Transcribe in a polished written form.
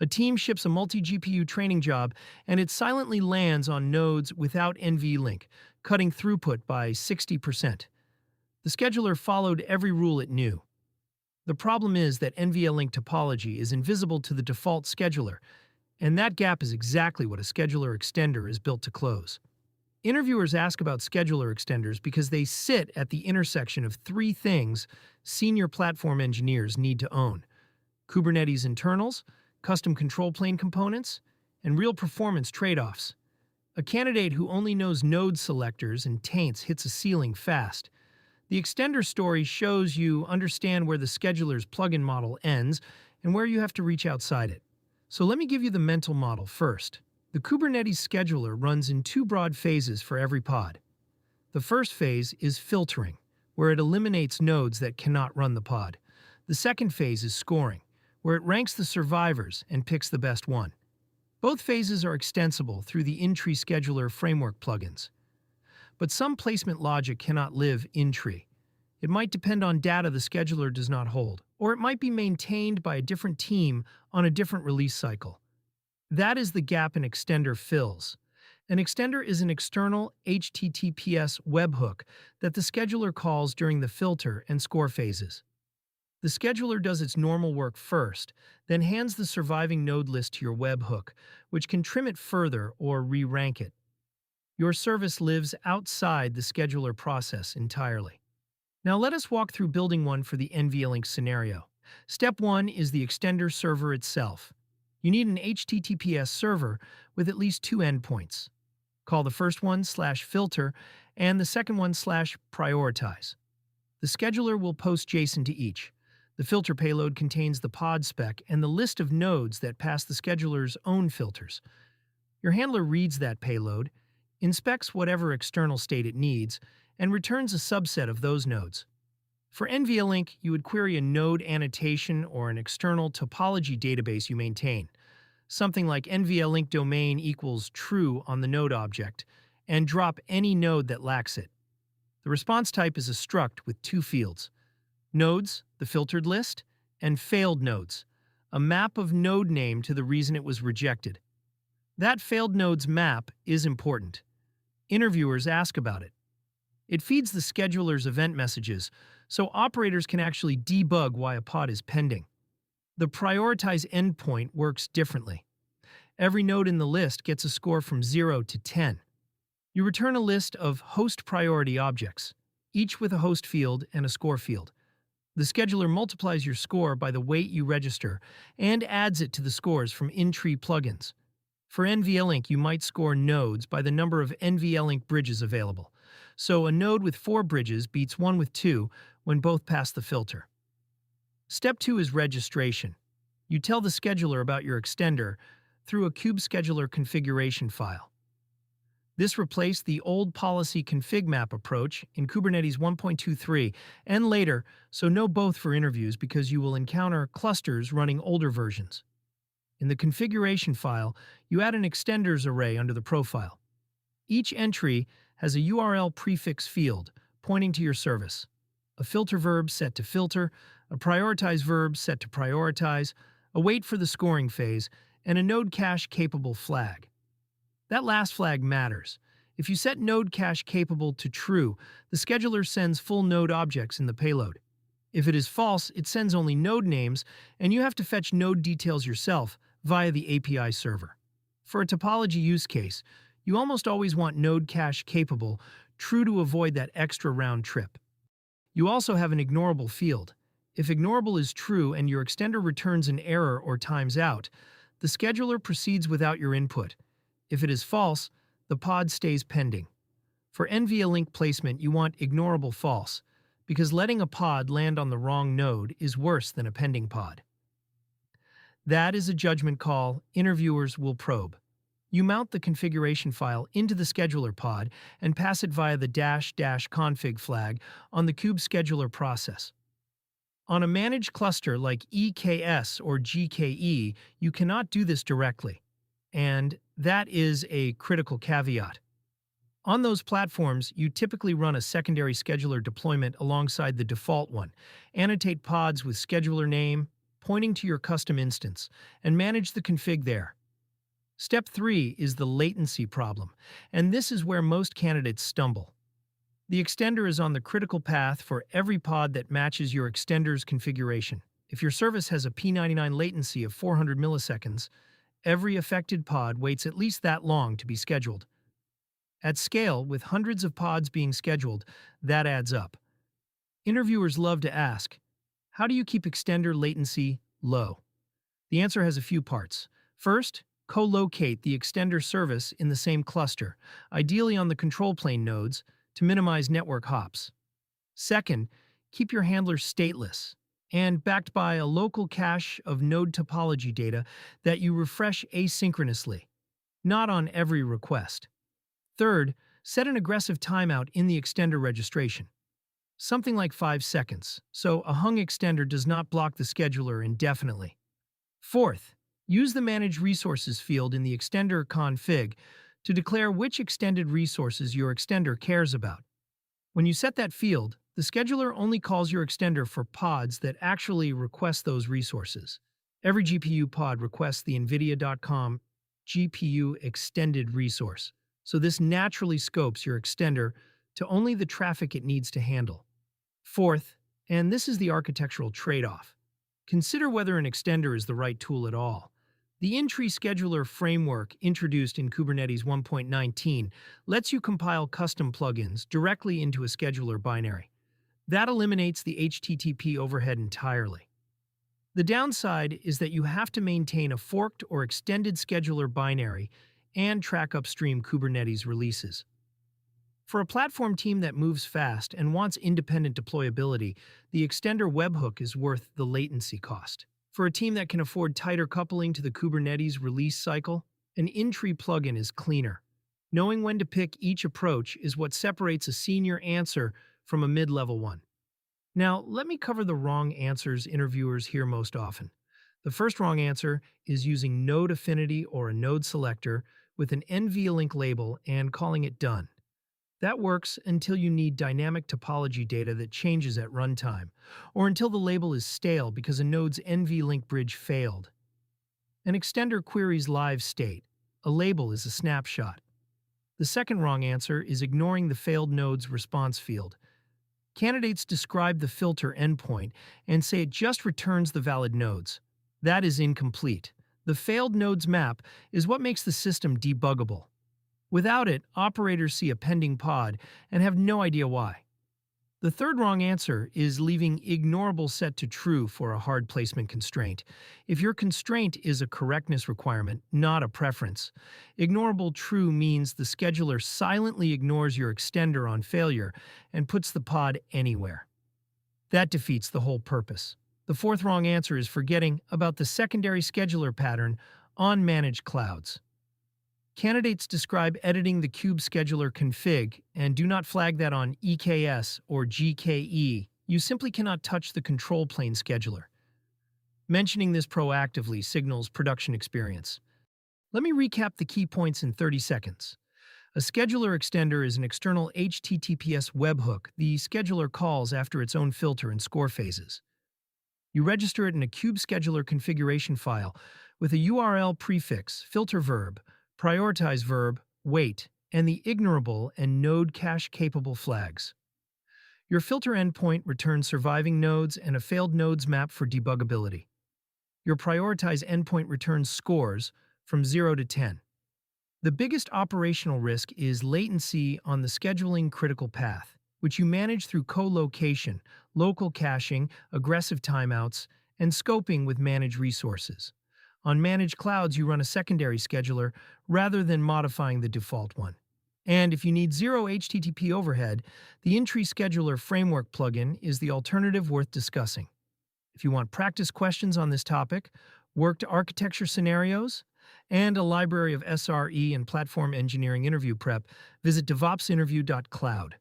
A team ships a multi-GPU training job, and it silently lands on nodes without NVLink, cutting throughput by 60%. The scheduler followed every rule it knew. The problem is that NVLink topology is invisible to the default scheduler, and that gap is exactly what a scheduler extender is built to close. Interviewers ask about scheduler extenders because they sit at the intersection of three things senior platform engineers need to own: Kubernetes internals, custom control plane components, and real performance trade-offs. A candidate who only knows node selectors and taints hits a ceiling fast. The extender story shows you understand where the scheduler's plugin model ends and where you have to reach outside it. So let me give you the mental model first. The Kubernetes scheduler runs in two broad phases for every pod. The first phase is filtering, where it eliminates nodes that cannot run the pod. The second phase is scoring, where it ranks the survivors and picks the best one. Both phases are extensible through the in-tree scheduler framework plugins. But some placement logic cannot live in-tree. It might depend on data the scheduler does not hold, or it might be maintained by a different team on a different release cycle. That is the gap an extender fills. An extender is an external HTTPS webhook that the scheduler calls during the filter and score phases. The scheduler does its normal work first, then hands the surviving node list to your webhook, which can trim it further or re-rank it. Your service lives outside the scheduler process entirely. Now let us walk through building one for the NVLink scenario. Step 1 is the extender server itself. You need an HTTPS server with at least two endpoints. Call the first one /filter and the second one /prioritize. The scheduler will post JSON to each. The filter payload contains the pod spec and the list of nodes that pass the scheduler's own filters. Your handler reads that payload, inspects whatever external state it needs, and returns a subset of those nodes. For NVLink, you would query a node annotation or an external topology database you maintain, something like NVLink domain equals true on the node object, and drop any node that lacks it. The response type is a struct with two fields: nodes, the filtered list, and failed nodes, a map of node name to the reason it was rejected. That failed nodes map is important. Interviewers ask about it. It feeds the scheduler's event messages, so operators can actually debug why a pod is pending. The prioritize endpoint works differently. Every node in the list gets a score from 0 to 10. You return a list of host priority objects, each with a host field and a score field. The scheduler multiplies your score by the weight you register and adds it to the scores from in-tree plugins. For NVLink, you might score nodes by the number of NVLink bridges available. So a node with 4 bridges beats one with 2 when both pass the filter. Step 2 is registration. You tell the scheduler about your extender through a kubescheduler configuration file. This replaced the old policy config map approach in Kubernetes 1.23 and later, so know both for interviews because you will encounter clusters running older versions. In the configuration file, you add an extenders array under the profile. Each entry has a URL prefix field pointing to your service, a filter verb set to filter, a prioritize verb set to prioritize, a wait for the scoring phase, and a node cache capable flag. That last flag matters. If you set node cache capable to true, the scheduler sends full node objects in the payload. If it is false, it sends only node names, and you have to fetch node details yourself via the API server. For a topology use case, you almost always want node cache capable true to avoid that extra round trip. You also have an ignorable field. If ignorable is true and your extender returns an error or times out, the scheduler proceeds without your input. If it is false, the pod stays pending. For NVLink placement, you want ignorable false, because letting a pod land on the wrong node is worse than a pending pod. That is a judgment call interviewers will probe. You mount the configuration file into the scheduler pod and pass it via the --config flag on the kubescheduler process. On a managed cluster like EKS or GKE, you cannot do this directly, and that is a critical caveat. On those platforms, you typically run a secondary scheduler deployment alongside the default one, annotate pods with scheduler name, pointing to your custom instance, and manage the config there. Step 3 is the latency problem, and this is where most candidates stumble. The extender is on the critical path for every pod that matches your extender's configuration. If your service has a P99 latency of 400 milliseconds, every affected pod waits at least that long to be scheduled. At scale, with hundreds of pods being scheduled, that adds up. Interviewers love to ask, how do you keep extender latency low? The answer has a few parts. First, co-locate the extender service in the same cluster, ideally on the control plane nodes, to minimize network hops. Second, keep your handler stateless and backed by a local cache of node topology data that you refresh asynchronously, not on every request. Third, set an aggressive timeout in the extender registration, something like 5 seconds, so a hung extender does not block the scheduler indefinitely. Fourth, use the Manage Resources field in the extender config to declare which extended resources your extender cares about. When you set that field, the scheduler only calls your extender for pods that actually request those resources. Every GPU pod requests the NVIDIA.com GPU extended resource, so this naturally scopes your extender to only the traffic it needs to handle. Fourth, and this is the architectural trade-off, consider whether an extender is the right tool at all. The in-tree scheduler framework introduced in Kubernetes 1.19 lets you compile custom plugins directly into a scheduler binary. That eliminates the HTTP overhead entirely. The downside is that you have to maintain a forked or extended scheduler binary and track upstream Kubernetes releases. For a platform team that moves fast and wants independent deployability, the extender webhook is worth the latency cost. For a team that can afford tighter coupling to the Kubernetes release cycle, an in-tree plugin is cleaner. Knowing when to pick each approach is what separates a senior answer from a mid-level one. Now, let me cover the wrong answers interviewers hear most often. The first wrong answer is using node affinity or a node selector with an NVLink label and calling it done. That works until you need dynamic topology data that changes at runtime, or until the label is stale because a node's NVLink bridge failed. An extender queries live state. A label is a snapshot. The second wrong answer is ignoring the failed node's response field. Candidates describe the filter endpoint and say it just returns the valid nodes. That is incomplete. The failed nodes map is what makes the system debuggable. Without it, operators see a pending pod and have no idea why. The third wrong answer is leaving ignorable set to true for a hard placement constraint. If your constraint is a correctness requirement, not a preference, ignorable true means the scheduler silently ignores your extender on failure and puts the pod anywhere. That defeats the whole purpose. The fourth wrong answer is forgetting about the secondary scheduler pattern on managed clouds. Candidates describe editing the kube scheduler config and do not flag that on EKS or GKE. You simply cannot touch the control plane scheduler. Mentioning this proactively signals production experience. Let me recap the key points in 30 seconds. A scheduler extender is an external HTTPS webhook the scheduler calls after its own filter and score phases. You register it in a kube scheduler configuration file with a URL prefix, filter verb, prioritize verb, wait, and the ignorable and node cache-capable flags. Your filter endpoint returns surviving nodes and a failed nodes map for debuggability. Your prioritize endpoint returns scores from 0 to 10. The biggest operational risk is latency on the scheduling critical path, which you manage through co-location, local caching, aggressive timeouts, and scoping with managed resources. On managed clouds, you run a secondary scheduler rather than modifying the default one. And if you need zero HTTP overhead, the in-tree scheduler framework plugin is the alternative worth discussing. If you want practice questions on this topic, worked architecture scenarios, and a library of SRE and platform engineering interview prep, visit devopsinterview.cloud.